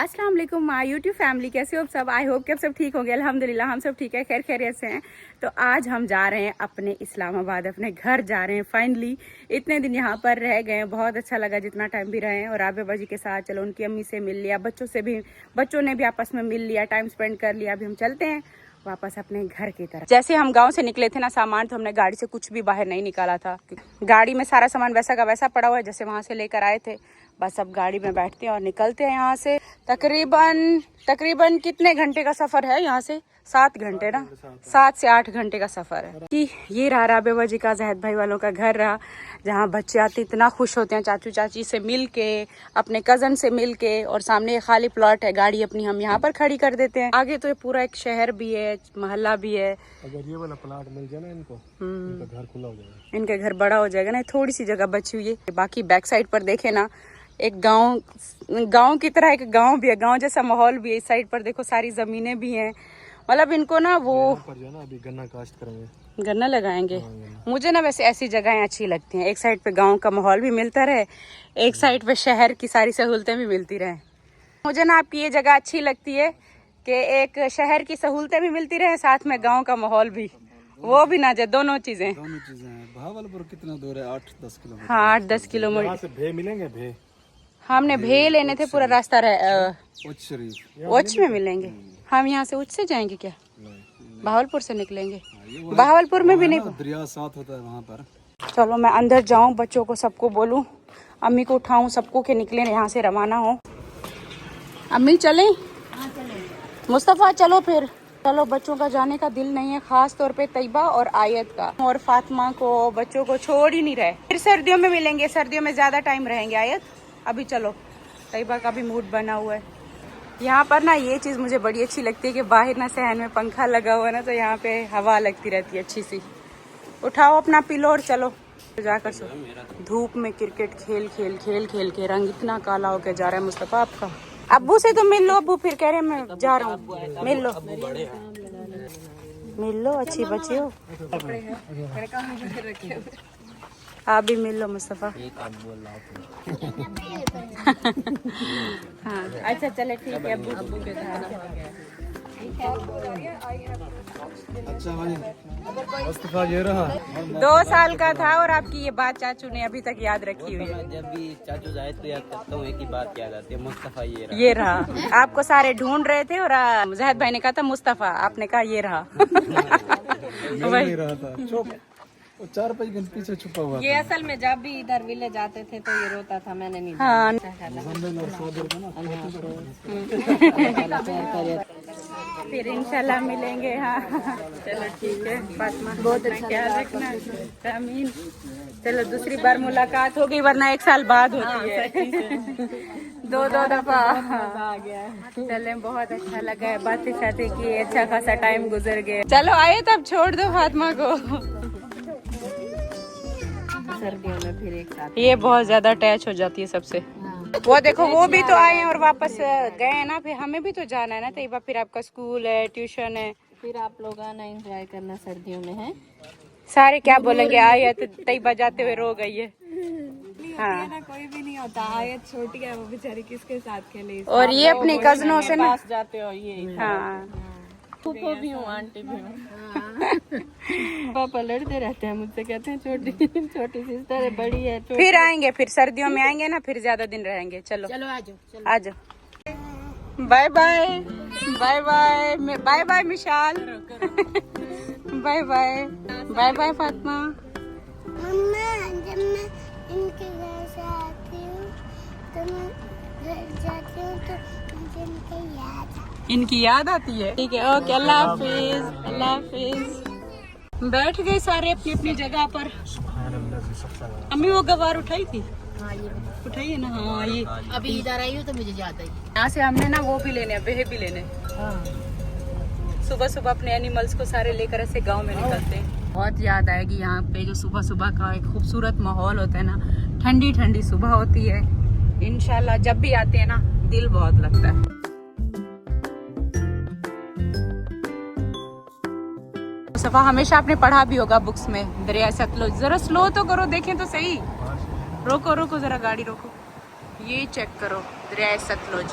अस्सलाम वालेकुम my YouTube family, कैसे हो आप सब। आई होप कि आप सब ठीक होंगे। अल्हम्दुलिल्लाह हम सब ठीक है, खैर खैरियत से हैं। तो आज हम जा रहे हैं अपने इस्लामाबाद, अपने घर जा रहे हैं फाइनली। इतने दिन यहाँ पर रह गए, बहुत अच्छा लगा जितना टाइम भी रहे हैं। और आबे बाजी के साथ चलो, उनकी अम्मी से मिल लिया, बच्चों ने भी आपस में मिल लिया, टाइम स्पेंड कर लिया। अभी हम चलते हैं वापस अपने घर की तरफ। जैसे हम गांव से निकले थे ना, सामान तो हमने गाड़ी से कुछ भी बाहर नहीं निकाला था। गाड़ी में सारा सामान वैसा का वैसा पड़ा हुआ है जैसे वहां से लेकर आए थे। बस अब गाड़ी में बैठते हैं और निकलते हैं यहाँ से। तकरीबन कितने घंटे का सफर है यहाँ से? 7 घंटे ना, 7 से 8 घंटे का सफर है। कि ये रहा राबेबा जी का, जहद भाई वालों का घर रहा, जहाँ बच्चे आते इतना खुश होते हैं चाचू चाची से मिल के, अपने कजन से मिल के। और सामने ये खाली प्लॉट है, गाड़ी अपनी हम यहाँ पर खड़ी कर देते हैं। आगे तो ये पूरा एक शहर भी है, मोहल्ला भी है। अगर ये वाला प्लॉट मिल जाए ना इनको, इनका घर खुला हो जाएगा, इनके घर बड़ा हो जाएगा ना। थोड़ी सी जगह बची हुई है। बाकी बैक साइड पर देखे ना, एक गांव की तरह एक गांव भी है, गांव जैसा माहौल भी है। इस साइड पर देखो सारी जमीनें भी हैं। मतलब इनको ना वो पर जो है ना अभी गन्ना काश्त करेंगे, गन्ना लगाएंगे। मुझे ना वैसे ऐसी जगहें अच्छी लगती हैं, एक साइड पे गांव का माहौल भी मिलता रहे, एक साइड पे शहर की सारी सहूलतें भी मिलती रहे। मुझे ना आपकी ये जगह अच्छी लगती है कि एक शहर की सहूलतें भी मिलती रहे, साथ में गाँव का माहौल भी, वो भी ना जाए। दोनों चीजें हैं। भावलपुर कितना दूर है? 8-10 किलोमीटर। हाँ, 8-10 किलोमीटर। यहाँ से भे मिलेंगे, भे हमने भे लेने थे, पूरा रास्ता उच्च में मिलेंगे। हम यहाँ से उच्च से जाएंगे क्या? भावलपुर से निकलेंगे। भावलपुर में भी नहीं, दरिया साथ होता है वहाँ पर। चलो मैं अंदर जाऊँ, बच्चों को सबको बोलूँ, अम्मी को उठाऊँ, सबको के निकले यहाँ से रवाना हो। अम्मी चलें? मुस्तफ़ा चलो फिर। चलो, बच्चों का जाने का दिल नहीं है, खास तौर पे तैयबा और आयत का। और फातिमा को, बच्चों को छोड़ ही नहीं रहे। फिर सर्दियों में मिलेंगे, सर्दियों में ज्यादा टाइम रहेंगे। आयत अभी चलो, तैयबा का भी मूड बना हुआ है। यहाँ पर ना ये चीज़ मुझे बड़ी अच्छी लगती है कि बाहर ना सहन में पंखा लगा हुआ है ना, तो यहाँ पे हवा लगती रहती है अच्छी सी। उठाओ अपना पिलो और चलो जाकर सो। धूप में क्रिकेट खेल के रंग इतना काला होकर जा रहा है मुस्तफा आपका। अब्बू से तो मिल लो, अब्बू फिर कह रहे मैं जा रहा हूँ। मिल लो अच्छी बच्ची हो। आप भी मिल लो मुस्तफा। हाँ अच्छा चले, ठीक है। अब्बू के साथ अच्छा भाई, मुस्तफा ये रहा। 2 साल का था और आपकी ये बात चाचू ने अभी तक याद रखी हुई है। जब भी चाचू जाए तो याद करता हूँ, एक ही बात याद आती है, मुस्तफा ये रहा। आपको सारे ढूंढ रहे थे और जहद भाई ने कहा था मुस्तफा, आपने कहा ये रहा। नहीं रहा था, चुप। 4-5 घंटे पीछे छुपा हुआ ये असल में जब भी इधर विलेज आते थे तो ये रोता था, मैंने नहीं हाँ। फिर इंशाल्लाह मिलेंगे। हाँ चलो ठीक है फातिमा, बहुत अच्छा ख्याल रखना। आमीन। चलो दूसरी बार मुलाकात होगी, वरना 1 साल बाद होती है। 2 दफा आ गया। चले, बहुत अच्छा लगा है, बातें शातें की, अच्छा खासा टाइम गुजर गया। चलो आए तब छोड़ दो फातिमा को। सर्दियों में फिर एक साथ ये बहुत ज्यादा अटैच हो जाती है सबसे। वो देखो वो भी तो आए हैं और वापस गए हैं ना, फिर हमें भी तो जाना है ना तैयबा। फिर आपका स्कूल है, ट्यूशन है, फिर आप लोग आना एंजॉय करना सर्दियों में है। सारे क्या बोलेंगे, आए तो तैयबा जाते हुए रो गई है। हाँ ना कोई भी नहीं होता, आयत छोटी है, वो बेचारी किसके साथ खेले। और ये अपनी कजनों से ना, जाते हो ये। हाँ फूफो भी हूँ, आंटी भी हूँ। पापा लड़ते रहते हैं मुझसे, कहते हैं छोटी सिस्टर है, बड़ी है। फिर आएंगे, फिर सर्दियों में आएंगे ना, फिर ज्यादा दिन रहेंगे। चलो चलो आ जाओ। आ जाओ। Bye bye bye bye bye bye Mishal. Bye bye bye bye Fatima. मम्मा जब मैं इनके घर से आती हूँ तो मैं घर जाती हूँ तो मुझे इनकी याद आती है। इनकी याद आती है। ठीक है, ओके, अल्लाह हाफिज। अल्लाह हाफिज। बैठ गए सारे अपनी अपनी जगह पर। अम्मी वो गवार उठाई थी? उठाई है ना। हाँ ये अभी इधर आई हूँ तो मुझे याद आई। यहाँ से हमने ना वो भी लेने, बेहे भी लेने। सुबह सुबह अपने एनिमल्स को सारे लेकर ऐसे गांव में निकलते हैं। बहुत याद आएगी यहाँ पे जो सुबह सुबह का एक खूबसूरत माहौल होता है ना, ठंडी ठंडी सुबह होती है। इंशाल्लाह जब भी आते हैं ना, दिल बहुत लगता है। सफा हमेशा आपने पढ़ा भी होगा बुक्स में, दरिया सतलुज। जरा स्लो तो करो, देखें तो सही। रोको रोको, जरा गाड़ी रोको। ये चेक करो, दरिया सतलुज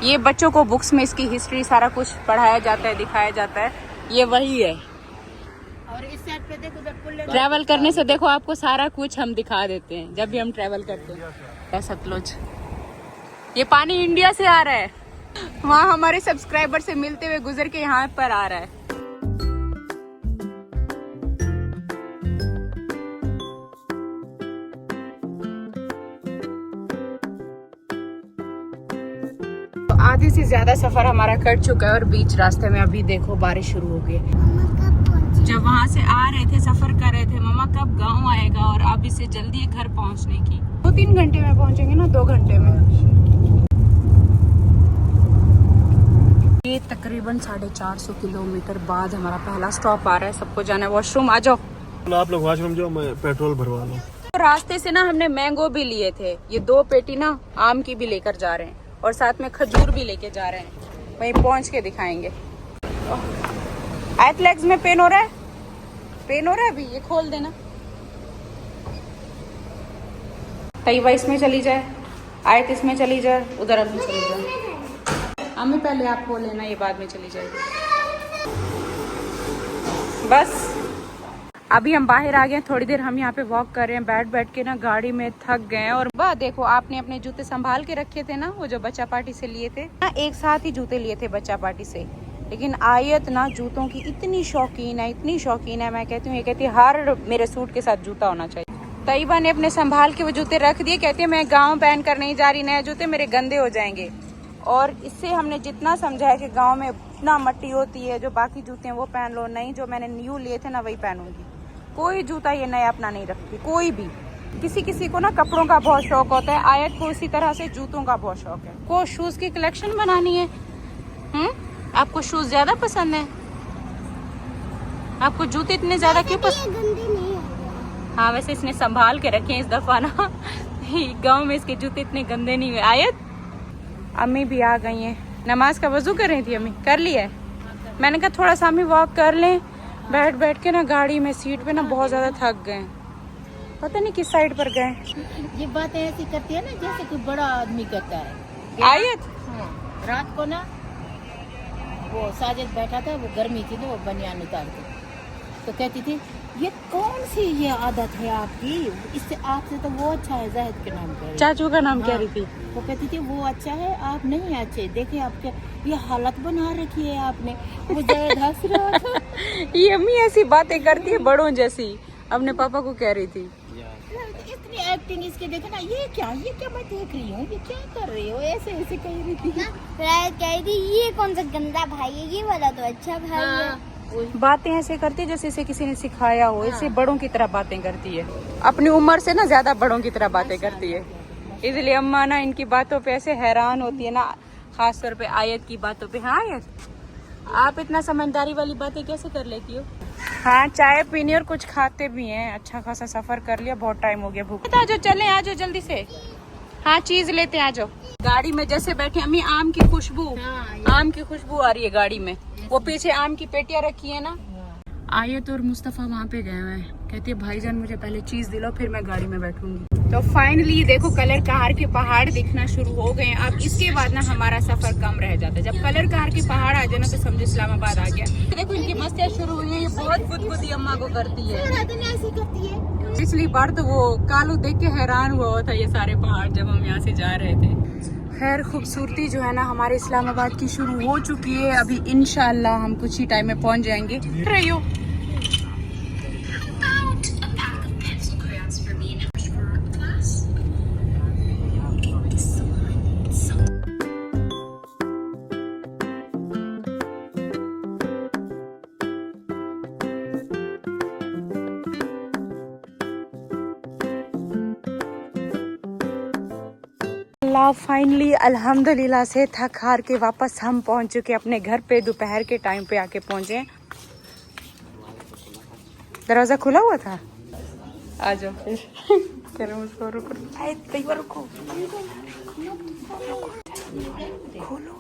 ये बच्चों को बुक्स में इसकी हिस्ट्री सारा कुछ पढ़ाया जाता है, दिखाया जाता है। ये वही है। और इस साइड पे देखो जब पुल ट्रैवल करने से देखो आपको सारा कुछ हम दिखा देते हैं जब भी हम ट्रैवल करते हैं। सतलुज, ये पानी इंडिया से आ रहा है, वहाँ हमारे सब्सक्राइबर से मिलते हुए गुजर के यहाँ पर आ रहा है। आधे से ज्यादा सफर हमारा कट चुका है और बीच रास्ते में अभी देखो बारिश शुरू हो गई। जब वहाँ से आ रहे थे, सफर कर रहे थे, मम्मा कब गांव आएगा, और अब इससे जल्दी है घर पहुँचने की। 2-3 घंटे में पहुँचेंगे ना, 2 घंटे में। ये तकरीबन 450 किलोमीटर बाद हमारा पहला स्टॉप आ रहा है। सबको जाना है वॉशरूम, आ जाओ आप लोग वॉशरूम जाओ, मैं पेट्रोल भरवा लूं। तो रास्ते से ना हमने मैंगो भी लिए थे, ये 2 पेटी ना आम की भी लेकर जा रहे हैं, और साथ में खजूर भी लेके जा रहे हैं। वहीं पहुंच के दिखाएंगे। आयत लेग्स में पेन हो रहा है, पेन हो रहा है अभी, ये खोल देना। तैयबा इसमें चली जाए, आयत इसमें चली जाए, उधर अभी चली जाए। अम्मी पहले आप खोल लेना, ये बाद में चली जाएगी। बस अभी हम बाहर आ गए। थोड़ी देर हम यहाँ पे वॉक कर रहे हैं, बैठ बैठ के ना गाड़ी में थक गए हैं। और वाह देखो, आपने अपने जूते संभाल के रखे थे ना, वो जो बच्चा पार्टी से लिए थे ना, एक साथ ही जूते लिए थे बच्चा पार्टी से। लेकिन आयत ना जूतों की इतनी शौकीन है, इतनी शौकीन है, मैं कहती हूँ, ये कहती है हर मेरे सूट के साथ जूता होना चाहिए। तैयबा ने अपने संभाल के वो जूते रख दिए, कहती है मैं गाँव पहन कर नहीं जा रही, नए जूते मेरे गंदे हो जाएंगे। और इससे हमने जितना समझा है कि गाँव में इतना मट्टी होती है, जो बाकी जूते हैं वो पहन लो, नहीं जो मैंने न्यू लिए थे ना वही पहनूंगी। कोई जूता ये नया अपना नहीं रखती, कोई भी। किसी किसी को ना कपड़ों का बहुत शौक होता है, आयत को इसी तरह से जूतों का बहुत शौक है। को शूज की कलेक्शन बनानी है। आपको शूज ज्यादा पसंद है? आपको जूते इतने ज्यादा क्यों पसंद? गंदे नहीं है। हाँ वैसे इसने संभाल के रखे हैं इस दफा ना। गाँव में इसके जूते इतने गंदे नहीं हुए। आयत अम्मी भी आ गई हैं, नमाज का वजू कर रही थी अम्मी, कर लिया है? मैंने कहा थोड़ा सा अम्मी वॉक कर लें। बैठ बैठ के ना गाड़ी में सीट पे ना बहुत ज्यादा थक गए, पता नहीं किस साइड पर गए। ये बातें ऐसी करती है ना जैसे कोई बड़ा आदमी करता है। आयत हाँ, रात को ना वो साजिद बैठा था, वो गर्मी थी तो वो बनियान उतारती, तो कहती थी ये कौन सी ये आदत है आपकी, इससे आपसे तो वो अच्छा है। जाहिद के नाम पे चाचू का नाम कह रही थी। वो कहती थी वो अच्छा है, आप नहीं अच्छे, देखिए आपके ये हालत बना रखी है आपने। वो जाहिद हंस रहा था। ये अम्मी ऐसी बातें करती है बड़ों जैसी, अपने पापा को कह रही थी। इतनी एक्टिंग इसके, देखे ना, ये क्या मैं देख रही हूँ, ये क्या कर रही हो, ऐसे ऐसे कह रही थी। कह रही ये कौन सा गंदा भाई है, ये वाला तो अच्छा भाई है। बातें ऐसे करती है जैसे इसे किसी ने सिखाया हो, इसे बड़ों की तरह बातें करती है, अपनी उम्र से ना ज्यादा बड़ों की तरह बातें करती है। इसलिए अम्मा ना इनकी बातों पे ऐसे हैरान होती है ना, खास तौर पे आयत की बातों पे। हाँ आयत, आप इतना समझदारी वाली बातें कैसे कर लेती हो? हाँ चाय पीनी और कुछ खाते भी हैं। अच्छा खासा सफर कर लिया, बहुत टाइम हो गया, भूख। आ जाओ चलें, आ जाओ जल्दी से। हाँ चीज लेते आ जाओ। गाड़ी में जैसे बैठे अम्मी, आम की खुशबू, आम की खुशबू आ रही है गाड़ी में। वो पीछे आम की पेटियां रखी है ना। आयत और मुस्तफा वहाँ पे गए हुए हैं, कहती है भाईजान मुझे पहले चीज दिलाओ फिर मैं गाड़ी में बैठूंगी। तो फाइनली देखो कलर कहार के पहाड़ दिखना शुरू हो गए हैं। अब इसके बाद ना हमारा सफर कम रह जाता है। जब कलर कहार के पहाड़ आ जाए ना तो समझो इस्लामाबाद आ गया। देखो इनकी मस्तियाँ शुरू हुई है, ये बहुत बुद्धि अम्मा को करती है। ऐसी करती है। पिछली बार तो वो कालू देख के हैरान हुआ था ये सारे पहाड़ जब हम यहाँ से जा रहे थे। खैर खूबसूरती जो है ना हमारे इस्लामाबाद की शुरू हो चुकी है। अभी इंशाल्लाह हम कुछ ही टाइम में पहुँच जाएंगे। रहियो फाइनली अल्हम्दुलिल्लाह से थक हार के वापस हम पहुंच चुके अपने घर पे। दोपहर के टाइम पे आके पहुंचे। दरवाजा खुला हुआ था, आ जाओ फिर। रुको रुको, खोलो।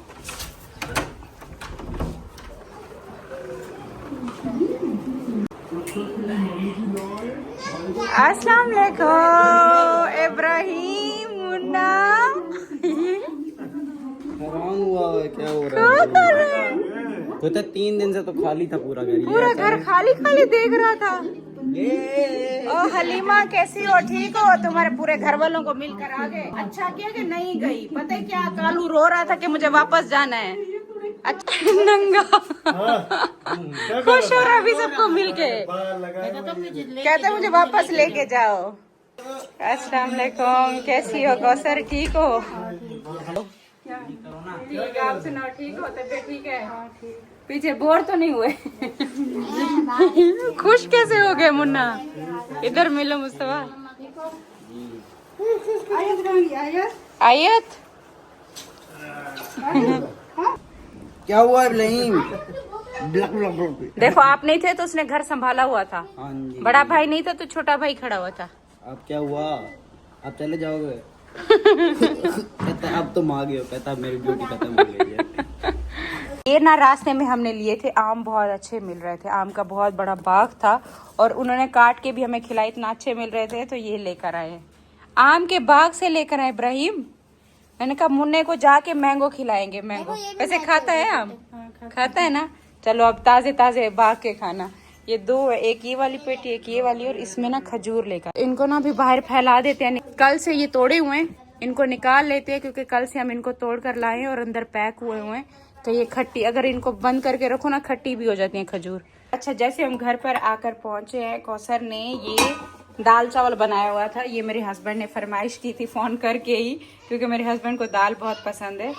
अस्सलाम वालेकुम इब्राहिम, मुन्ना। काम हुआ है, क्या हो रहा है? वो तो 3 दिन से तो खाली था पूरा घर। पूरा घर खाली खाली देख रहा था। ओ हलीमा कैसी हो, ठीक हो? तुम्हारे पूरे घर वालों को मिलकर आ गए। अच्छा किया कि नहीं गई। पता है क्या, कालू रो रहा था कि मुझे वापस जाना है। अच्छा नंगा खुश हो रहा अभी सबको मिलके, कहते मुझे वापस लेके जाओ। अस्सलाम वालेकुम, कैसी हो कौसर, ठीक हो? ठीक, आप सुनाओ, ठीक हो? तबीयत ठीक है? पीछे बोर तो नहीं हुए? खुश कैसे हो गए मुन्ना? इधर मिलो मुस्तफा। आयत क्या हुआ इब्राहिम? देखो, आप नहीं थे तो उसने घर संभाला हुआ था। हाँ जी। बड़ा भाई नहीं था तो छोटा भाई खड़ा हुआ था। अब क्या हुआ? आप चले जाओगे? कहता अब तुम आ गए हो, कहता मेरी ड्यूटी खत्म हो गई है। ये ना रास्ते में हमने लिए थे आम, बहुत अच्छे मिल रहे थे। आम का बहुत बड़ा बाग था और उन्होंने काट के भी हमें खिलाए, इतना अच्छे मिल रहे थे तो ये लेकर आए। आम के बाग से लेकर आए इब्राहिम। मैंने कहा मुन्ने को जाके मैंगो खिलाएंगे। मैंगो वैसे खाता है आम? खाता है ना। चलो अब ताजे ताजे बाग के खाना। ये 2, एक ये वाली पेटी, एक ये वाली, और इसमें ना खजूर लेकर इनको ना अभी बाहर फैला देते हैं। कल से ये तोड़े हुए हैं, इनको निकाल लेते हैं क्योंकि कल से हम इनको तोड़ कर लाए हैं और अंदर पैक हुए हुए हैं। तो ये खट्टी, अगर इनको बंद करके रखो ना, खट्टी भी हो जाती है खजूर। अच्छा, जैसे हम घर पर आकर पहुंचे हैं, कौसर ने ये दाल चावल बनाया हुआ था। ये मेरे हस्बैंड ने फरमाइश की थी फोन करके ही, क्योंकि मेरे हस्बैंड को दाल बहुत पसंद है।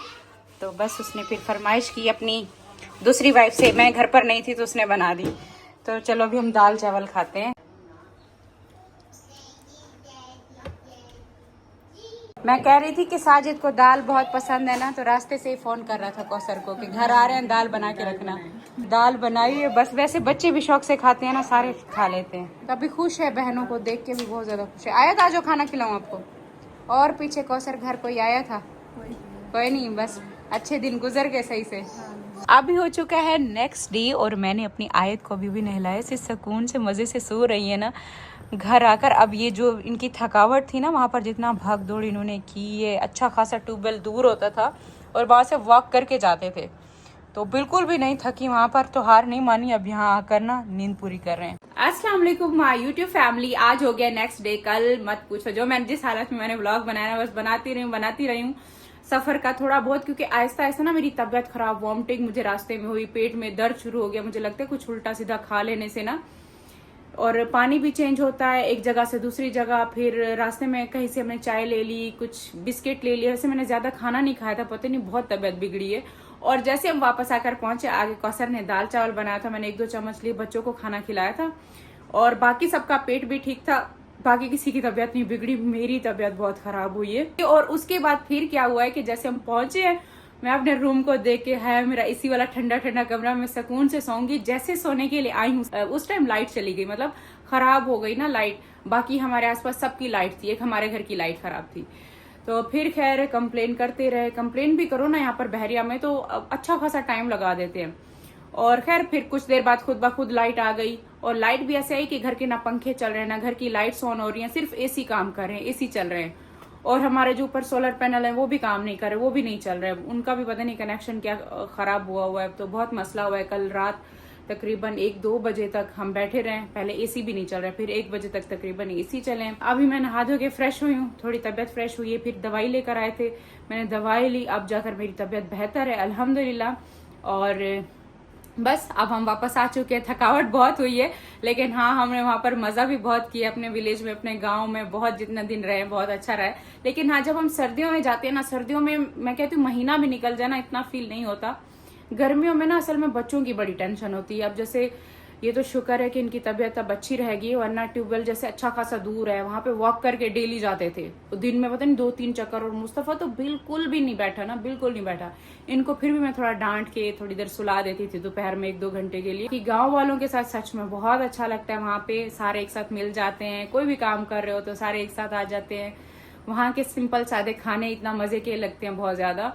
तो बस उसने फिर फरमाइश की अपनी दूसरी वाइफ से। मैं घर पर नहीं थी तो उसने बना दी। तो चलो अभी हम दाल चावल खाते हैं। मैं कह रही थी कि साजिद को दाल बहुत पसंद है ना, तो रास्ते से ही फोन कर रहा था कौसर को कि घर आ रहे हैं, दाल बना के रखना। दाल बनाई है बस। वैसे बच्चे भी शौक से खाते हैं ना, सारे खा लेते हैं। तभी खुश है, बहनों को देख के भी बहुत ज्यादा खुश है। आया था, जो खाना खिलाऊं आपको। और पीछे कौसर घर कोई आया था? कोई नहीं, बस अच्छे दिन गुजर गए सही से। अभी हो चुका है नेक्स्ट डे और मैंने अपनी आयत को अभी भी नहलाया। से सुकून से मजे से सो रही है ना घर आकर। अब ये जो इनकी थकावट थी ना, वहाँ पर जितना भाग दौड़ इन्होंने की है, अच्छा खासा ट्यूबवेल दूर होता था और वहाँ से वॉक करके जाते थे, तो बिल्कुल भी नहीं थकी वहाँ पर, तो हार नहीं मानी। अब यहाँ आकर ना नींद पूरी कर रहे हैं। अस्सलाम वालेकुम माय यूट्यूब फैमिली। आज हो गया नेक्स्ट डे। कल मत पूछो, जो मैंने जिस हालत में मैंने व्लॉग बनाया बस बनाती रही हूँ। सफर का थोड़ा बहुत, क्योंकि आहिस्ता आहिस्ता ना मेरी तबीयत खराब, वॉमिटिंग मुझे रास्ते में हुई, पेट में दर्द शुरू हो गया। मुझे लगता है कुछ उल्टा सीधा खा लेने से ना, और पानी भी चेंज होता है एक जगह से दूसरी जगह। फिर रास्ते में कहीं से हमने चाय ले ली, कुछ बिस्किट ले लिया। वैसे मैंने ज्यादा खाना नहीं खाया था, पता नहीं बहुत तबीयत बिगड़ी है। और जैसे हम वापस आकर पहुंचे, आगे कौसर ने दाल चावल बनाया था, मैंने 1-2 चम्मच लिए, बच्चों को खाना खिलाया था और बाकी सबका पेट भी ठीक था। बाकी किसी की तबीयत नहीं बिगड़ी, मेरी तबीयत बहुत खराब हुई है। और उसके बाद फिर क्या हुआ है कि जैसे हम पहुंचे हैं, मैं अपने रूम को देख के, है मेरा इसी वाला ठंडा ठंडा कमरा में सुकून से सोऊंगी। जैसे सोने के लिए आई हूँ उस टाइम लाइट चली गई, मतलब खराब हो गई ना लाइट। बाकी हमारे आसपास सबकी लाइट थी, एक हमारे घर की लाइट खराब थी। तो फिर खैर कंप्लेन करते रहे। कंप्लेन भी करो ना यहाँ पर बहरिया में तो अच्छा खासा टाइम लगा देते हैं। और खैर फिर कुछ देर बाद खुद ब खुद लाइट आ गई। और लाइट भी ऐसे आई कि घर के ना पंखे चल रहे हैं ना घर की लाइट्स ऑन हो रही हैं, सिर्फ एसी काम कर रहे हैं, एसी चल रहे हैं। और हमारे जो ऊपर सोलर पैनल है वो भी काम नहीं कर रहे, वो भी नहीं चल रहे, उनका भी पता नहीं कनेक्शन क्या खराब हुआ है। तो बहुत मसला हुआ है। कल रात तकरीबन 1-2 बजे तक हम बैठे रहे। पहले एसी भी नहीं चल रहा, फिर 1 बजे तक तकरीबन एसी चले। अभी मैं नहा धो के फ्रेश हुई हूँ, थोड़ी तबीयत फ्रेश हुई है। फिर दवाई लेकर आए थे, मैंने दवाई ली, अब जाकर मेरी तबीयत बेहतर है अल्हम्दुलिल्लाह। और बस अब हम वापस आ चुके हैं। थकावट बहुत हुई है, लेकिन हाँ हमने वहाँ पर मजा भी बहुत किया, अपने विलेज में, अपने गांव में। बहुत जितना दिन रहे बहुत अच्छा रहा। लेकिन हाँ, जब हम सर्दियों में जाते हैं ना, सर्दियों में मैं कहती हूँ महीना भी निकल जाए ना, इतना फील नहीं होता। गर्मियों में ना असल में बच्चों की बड़ी टेंशन होती है। अब जैसे ये तो शुक्र है कि इनकी तबीयत अब अच्छी रहेगी, वरना ट्यूबवेल जैसे अच्छा खासा दूर है, वहां पे वॉक करके डेली जाते थे, तो दिन में पता नहीं 2-3 चक्कर। और मुस्तफा तो बिल्कुल भी नहीं बैठा ना, बिल्कुल नहीं बैठा। इनको फिर भी मैं थोड़ा डांट के थोड़ी देर सुला देती थी दोपहर में 1-2 घंटे के लिए। कि गांव वालों के साथ सच में बहुत अच्छा लगता है। वहां पे सारे एक साथ मिल जाते हैं, कोई भी काम कर रहे हो तो सारे एक साथ आ जाते हैं। वहां के सिंपल सादे खाने इतना मजे के लगते हैं, बहुत ज्यादा।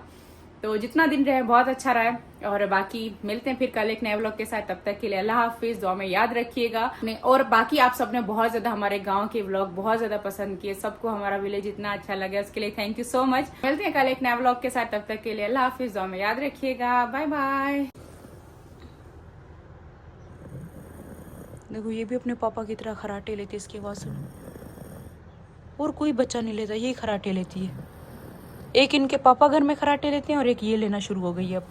तो जितना दिन रहे बहुत अच्छा रहा है, और बाकी मिलते हैं फिर कल एक नए व्लॉग के साथ। तब तक के लिए अल्लाह हाफिज, दुआ में याद रखिएगा। और बाकी आप सबने बहुत ज्यादा हमारे गांव के व्लॉग बहुत ज्यादा पसंद किए, सबको हमारा विलेज इतना अच्छा लगा, उसके लिए थैंक यू सो मच। मिलते हैं कल एक नए व्लॉग के साथ, तब तक के लिए अल्लाह हाफिज, दुआ में याद रखिएगा, बाय बाय। देखो ये भी अपने पापा की तरह खराटे लेती है, इसकी आवाज सुनो। और कोई बच्चा नहीं लेता, यही खराटे लेती है। एक इनके पापा घर में खराटे लेते हैं और एक ये लेना शुरू हो गई है अब।